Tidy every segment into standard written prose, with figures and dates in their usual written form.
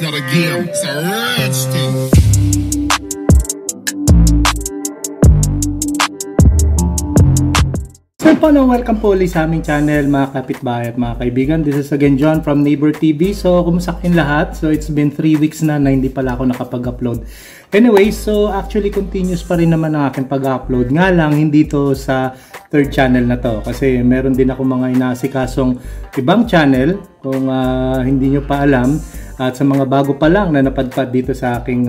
It's not a game, it's a rich thing. So paano, welcome po ulit sa aming channel mga kapitbahay at mga kaibigan. This is again John from Neighbor TV. So kumusta kayong lahat? So it's been 3 weeks na hindi pala ako nakapag-upload. Anyway, so actually continuous pa rin naman ang aking pag-upload. Nga lang hindi to sa third channel na to. Kasi meron din ako mga inaasikasong ibang channel kung hindi nyo pa alam. At sa mga bago pa lang na napadpad dito sa aking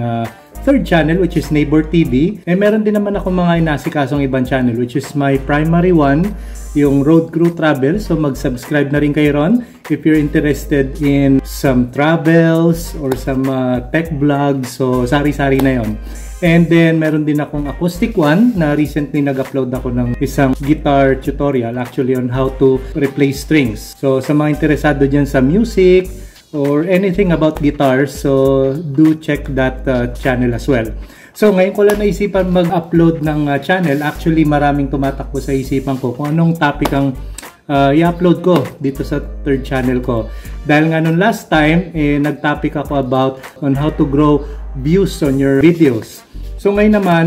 third channel, which is Neighbor TV. Eh meron din naman ako mga inasikasong ibang channel, which is my primary one, yung Road Crew Travel. So mag-subscribe na rin kayo ron if you're interested in some travels or some tech vlogs. So sari-sari na yon. And then meron din akong acoustic one na recently nag-upload ako ng isang guitar tutorial actually on how to replace strings. So sa mga interesado dyan sa music or anything about guitars, so do check that channel as well. So ngayon ko lang naisipan mag-upload ng channel. Actually maraming tumatakbo sa isipan ko kung anong topic ang i-upload ko dito sa third channel ko. Dahil nga nung last time, nag-topic ako about on how to grow views on your videos. So ngayon naman,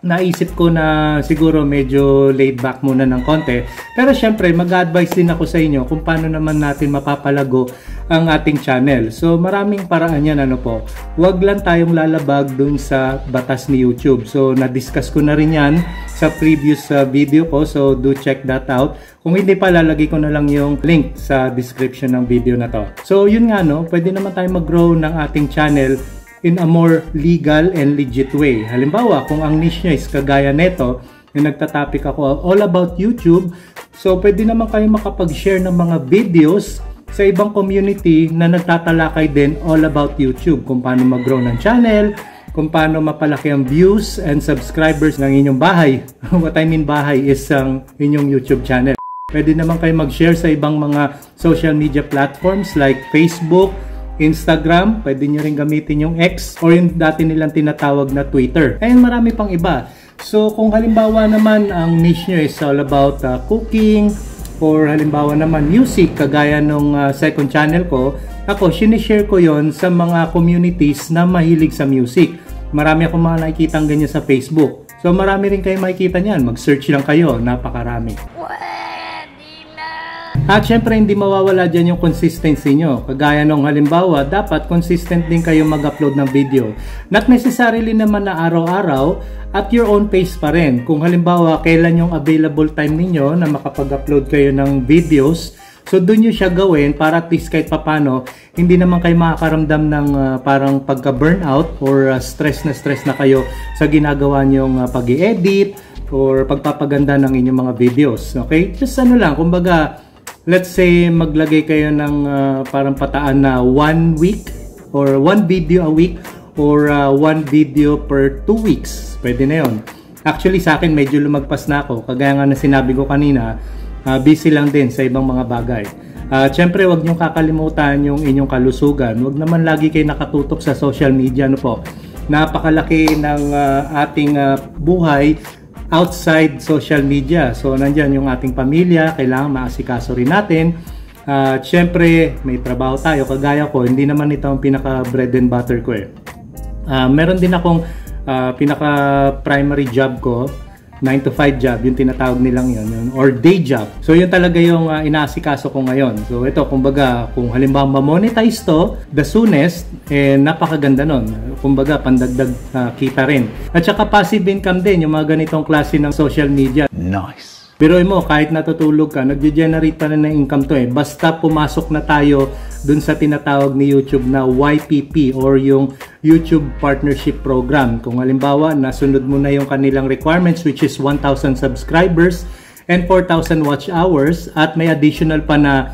naisip ko na siguro medyo laid back muna ng konti. Pero syempre, mag-advise din ako sa inyo kung paano naman natin mapapalago ang ating channel. So maraming paraan yan, ano po. Huwag lang tayong lalabag dun sa batas ni YouTube. So na-discuss ko na rin yan sa previous video ko. So do check that out. Kung hindi pa, lalagay ko na lang yung link sa description ng video na to. So yun nga, no, pwede naman tayong mag-grow ng ating channel in a more legal and legit way. Halimbawa, kung ang niche nyo is kagaya neto, yung nagtatapik ako all about YouTube, so pwede naman kayo makapag-share ng mga videos sa ibang community na nagtatalakay din all about YouTube. Kung paano mag-grow ng channel, kung paano mapalaki ang views and subscribers ng inyong bahay. What I mean bahay is ang inyong YouTube channel. Pwede naman kayo mag-share sa ibang mga social media platforms like Facebook, Instagram, pwede nyo rin gamitin yung X or yung dati nilang tinatawag na Twitter. And marami pang iba. So kung halimbawa naman ang niche nyo is all about cooking or halimbawa naman music, kagaya nung second channel ko, ako sinishare ko yon sa mga communities na mahilig sa music. Marami akong mga nakikitang ganyan sa Facebook. So marami rin kayo makikita niyan. Mag-search lang kayo, napakarami. At syempre hindi mawawala dyan yung consistency nyo. Kagaya nung halimbawa, dapat consistent din kayo mag-upload ng video. Not necessarily naman na araw-araw, at your own pace pa rin. Kung halimbawa, kailan yung available time ninyo na makapag-upload kayo ng videos, so doon nyo siya gawin para at least kahit papano, hindi naman kayo makakaramdam ng parang pagka-burnout or stress na kayo sa ginagawa nyong pag-i-edit or pagpapaganda ng inyong mga videos. Okay? Just ano lang, kumbaga, let's say maglagay kayo ng parang pataan na 1 week or 1 video a week or 1 video per 2 weeks. Pwede na yun. Actually sa akin medyo lumagpas na ako. Kagaya nga na sinabi ko kanina, busy lang din sa ibang mga bagay. Siyempre wag niyong kakalimutan yung inyong kalusugan. Wag naman lagi kayo nakatutok sa social media. Ano po? Napakalaki ng ating buhay outside social media. So nandyan yung ating pamilya, kailangan maasikaso rin natin. Siyempre may trabaho tayo, kagaya ko, hindi naman ito ang pinaka bread and butter ko eh. Meron din akong pinaka primary job ko, 9 to 5 job, yung tinatawag nilang yun, or day job. So yun talaga yung inaasikaso ko ngayon. So ito, kumbaga, kung halimbawa ma-monetize to, the soonest, napakaganda nun. Kumbaga, pandagdag kita rin. At saka passive income din, yung mga ganitong klase ng social media. Nice! Biruin mo, kahit natutulog ka, nag-generate pa rin ng income to eh. Basta pumasok na tayo dun sa tinatawag ni YouTube na YPP or yung YouTube Partnership Program. Kung halimbawa, nasunod mo na yung kanilang requirements which is 1,000 subscribers and 4,000 watch hours at may additional pa na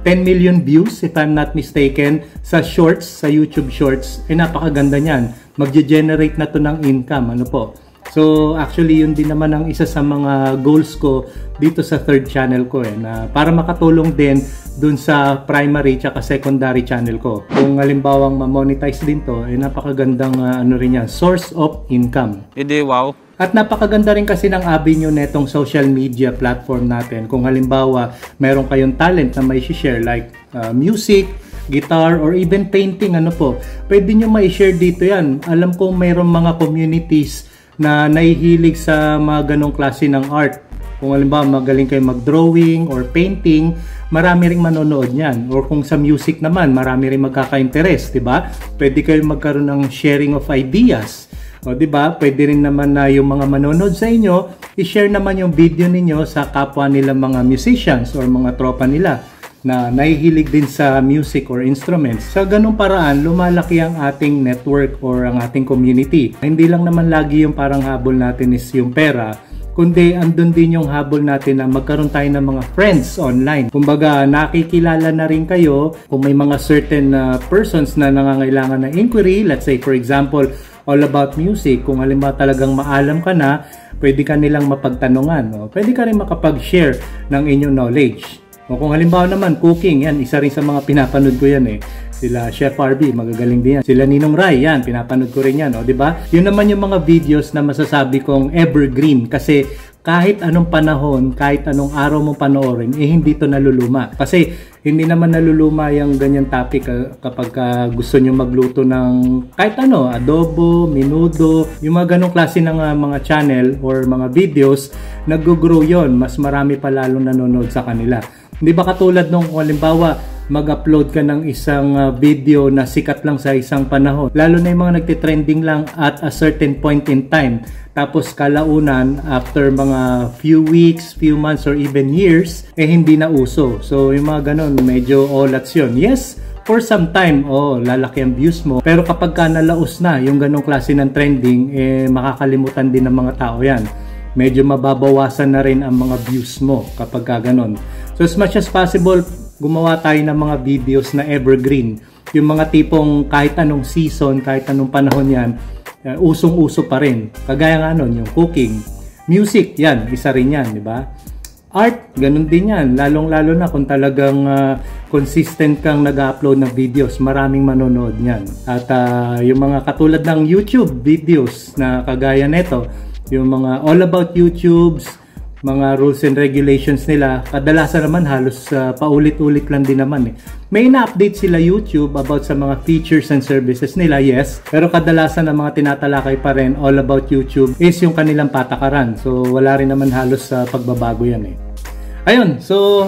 10 million views if I'm not mistaken sa shorts, sa YouTube shorts. Napakaganda niyan. Mag-generate na to ng income. Ano po? So actually yun din naman ang isa sa mga goals ko dito sa third channel ko na para makatulong din dun sa primary at secondary channel ko. Kung halimbawang ma-monetize din to, napakagandang ano rin yan, source of income. Wow. At napakaganda rin kasi ng avenue netong social media platform natin. Kung halimbawa, meron kayong talent na may share like music, guitar, or even painting, ano po, pwede nyo ma-share dito yan. Alam ko mayroong mga communities na nahihilig sa mga ganong klase ng art. Kung halimbawa magaling kayo mag-drawing or painting, marami ring manonood niyan. Or kung sa music naman, marami ring magkaka-interest, 'di ba? Pwede kayo magkaroon ng sharing of ideas. O 'di ba? Pwede rin naman na yung mga manonood sa inyo, i-share naman yung video ninyo sa kapwa nila mga musicians or mga tropa nila na nahihilig din sa music or instruments. Sa ganung paraan, lumalaki ang ating network or ang ating community. Hindi lang naman lagi yung parang habol natin is yung pera, kundi andun din yung habol natin na magkaroon tayo ng mga friends online. Kumbaga, nakikilala na rin kayo kung may mga certain persons na nangangailangan ng inquiry. Let's say, for example, all about music. Kung halimbawa talagang maalam ka na, pwede ka nilang mapagtanungan. No? Pwede ka rin makapag-share ng inyong knowledge. O kung halimbawa naman, cooking, yan, isa rin sa mga pinapanood ko yan eh. Sila Chef RB, magagaling din yan. Sila Ninong Rai, yan, pinapanood ko rin yan. O, diba? Yun naman yung mga videos na masasabi kong evergreen. Kasi kahit anong panahon, kahit anong araw mo panoorin, eh hindi to naluluma. Kasi hindi naman naluluma yung ganyan topic kapag gusto nyo magluto ng kahit ano, adobo, menudo, yung mga ganong klase ng mga channel or mga videos, nag-grow yon. Mas marami pa lalong nanonood sa kanila. Hindi ba katulad nung halimbawa mag-upload ka ng isang video na sikat lang sa isang panahon, lalo na yung mga nagtitrending lang at a certain point in time, tapos kalaunan after mga few weeks, few months or even years, eh hindi na uso. So yung mga ganon, medyo olats yun. Yes, for some time, lalaki ang views mo, pero kapag ka nalaos na yung ganong klase ng trending, eh makakalimutan din ng mga tao yan. Medyo mababawasan na rin ang mga views mo kapag ka ganon. So as much as possible, gumawa tayo ng mga videos na evergreen. Yung mga tipong kahit anong season, kahit anong panahon yan, usong-uso pa rin. Kagaya nga nun, yung cooking. Music, yan, isa rin yan, di ba? Art, ganun din yan. Lalong-lalo na kung talagang consistent kang nag-upload ng videos, maraming manonood yan. At yung mga katulad ng YouTube videos na kagaya neto, yung mga all about YouTubes, mga rules and regulations nila, kadalasan naman halos paulit-ulit lang din naman eh. May na-update sila YouTube about sa mga features and services nila, yes, pero kadalasan ang mga tinatalakay pa rin all about YouTube is yung kanilang patakaran. So wala rin naman halos sa pagbabago yan eh. Ayun, so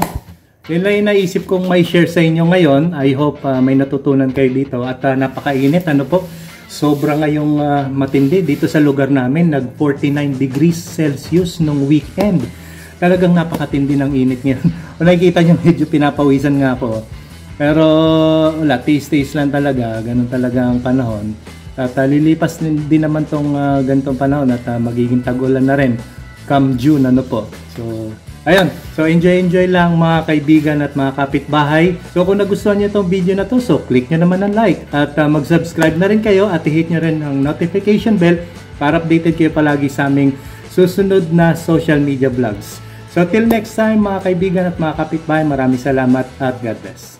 yun lang yung naisip kong may share sa inyo ngayon. I hope may natutunan kayo dito at napakainit, ano po. Sobra ngayong matindi dito sa lugar namin, nag 49 degrees Celsius nung weekend. Talagang napakatindi ng init ngayon. Kung nakikita nyo, medyo pinapawisan nga ako. Pero wala, taste lang talaga, ganun talaga ang panahon. At lilipas din naman tong ganitong panahon at magiging tag-ulan na rin come June, ano po. So ayun, so enjoy lang mga kaibigan at mga kapitbahay. So kung nagustuhan nyo itong video na to, so click nyo naman ng like at mag-subscribe na rin kayo at i-hit nyo rin ang notification bell para updated kayo palagi sa aming susunod na social media vlogs. So till next time mga kaibigan at mga kapitbahay, maraming salamat at God bless.